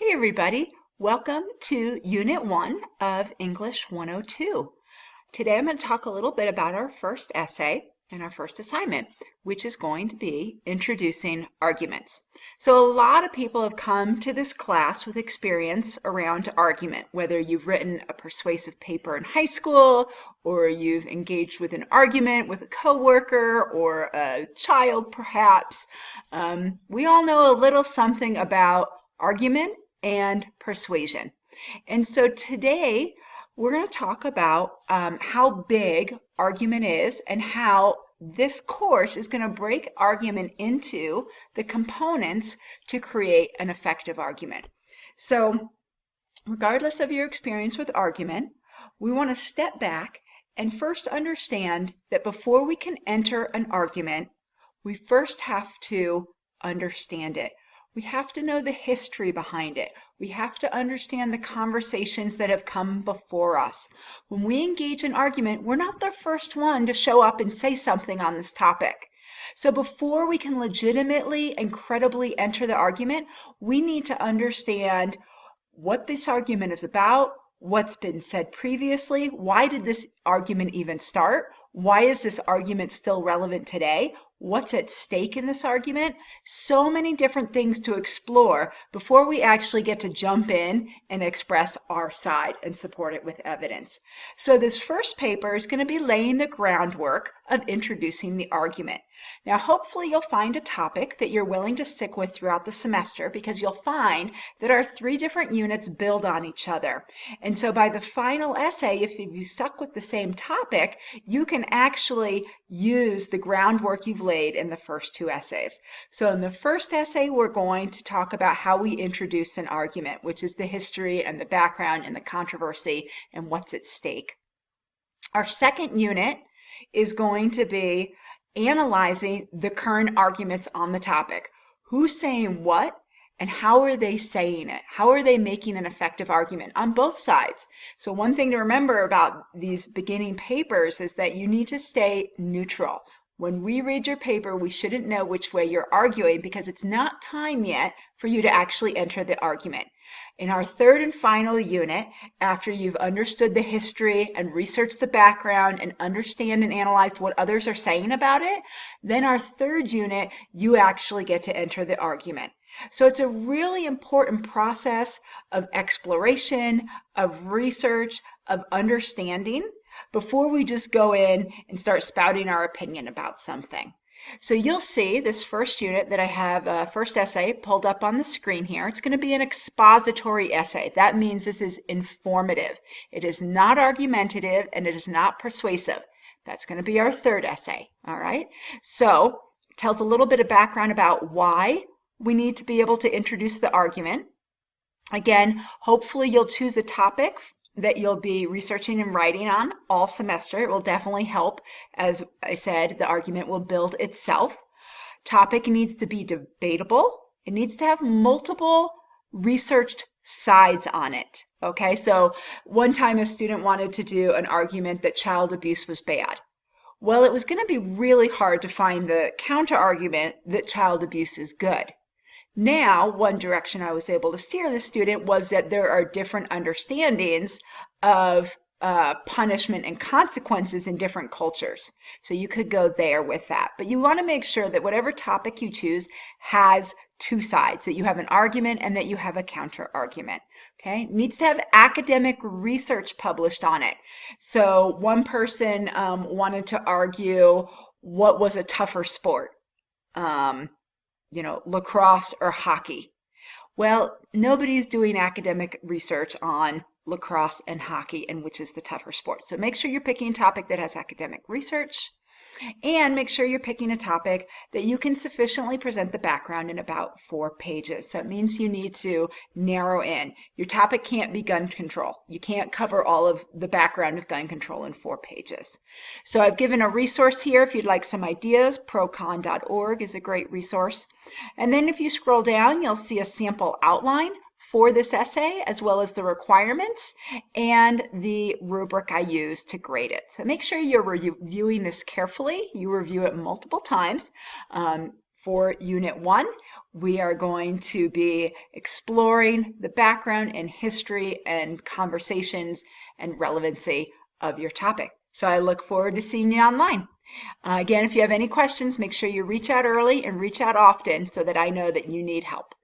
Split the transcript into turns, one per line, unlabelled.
Hey everybody, welcome to Unit 1 of English 102. Today I'm going to talk a little bit about our first essay and our first assignment, which is going to be introducing arguments. So a lot of people have come to this class with experience around argument, whether you've written a persuasive paper in high school, or you've engaged with an argument with a coworker or a child perhaps. We all know a little something about argument and persuasion. And so today we're going to talk about how big argument is and how this course is going to break argument into the components to create an effective argument. So regardless of your experience with argument, we want to step back and first understand that before we can enter an argument, we first have to understand it. We have to know the history behind it. We have to understand the conversations that have come before us. When we engage in argument, we're not the first one to show up and say something on this topic. So before we can legitimately and credibly enter the argument, we need to understand what this argument is about, what's been said previously, why did this argument even start, why is this argument still relevant today, what's at stake in this argument. So many different things to explore before we actually get to jump in and express our side and support it with evidence. So this first paper is going to be laying the groundwork of introducing the argument. Now hopefully you'll find a topic that you're willing to stick with throughout the semester, because you'll find that our 3 different units build on each other. And so by the final essay, if you stuck with the same topic, you can actually use the groundwork you've laid in the first 2 essays. So in the first essay, we're going to talk about how we introduce an argument, which is the history and the background and the controversy and what's at stake. Our second unit is going to be analyzing the current arguments on the topic. Who's saying what and how are they saying it? How are they making an effective argument on both sides? So one thing to remember about these beginning papers is that you need to stay neutral. When we read your paper, we shouldn't know which way you're arguing, because it's not time yet for you to actually enter the argument. In our third and final unit, after you've understood the history and researched the background and understand and analyzed what others are saying about it, then our third unit, you actually get to enter the argument. So it's a really important process of exploration, of research, of understanding before we just go in and start spouting our opinion about something. So you'll see this first unit that I have, first essay, pulled up on the screen here. It's going to be an expository essay. That means this is informative. It is not argumentative and it is not persuasive. That's going to be our third essay, all right? So it tells a little bit of background about why we need to be able to introduce the argument. Again, hopefully you'll choose a topic that you'll be researching and writing on all semester. It will definitely help. As I said, the argument will build itself. Topic needs to be debatable. It needs to have multiple researched sides on it. Okay, so one time a student wanted to do an argument that child abuse was bad. Well, it was going to be really hard to find the counter argument that child abuse is good. Now, one direction I was able to steer the student was that there are different understandings of punishment and consequences in different cultures. So you could go there with that. But you want to make sure that whatever topic you choose has 2 sides, that you have an argument and that you have a counter argument. Okay, it needs to have academic research published on it. So one person wanted to argue what was a tougher sport. Lacrosse or hockey. Well, nobody's doing academic research on lacrosse and hockey and which is the tougher sport. So make sure you're picking a topic that has academic research, and make sure you're picking a topic that you can sufficiently present the background in about 4 pages. So it means you need to narrow in. Your topic can't be gun control. You can't cover all of the background of gun control in 4 pages. So I've given a resource here if you'd like some ideas. procon.org is a great resource. And then if you scroll down, you'll see a sample outline for this essay, as well as the requirements and the rubric I use to grade it. So make sure you're reviewing this carefully. You review it multiple times. For Unit 1, we are going to be exploring the background and history and conversations and relevancy of your topic. So I look forward to seeing you online. Again, if you have any questions, make sure you reach out early and reach out often so that I know that you need help.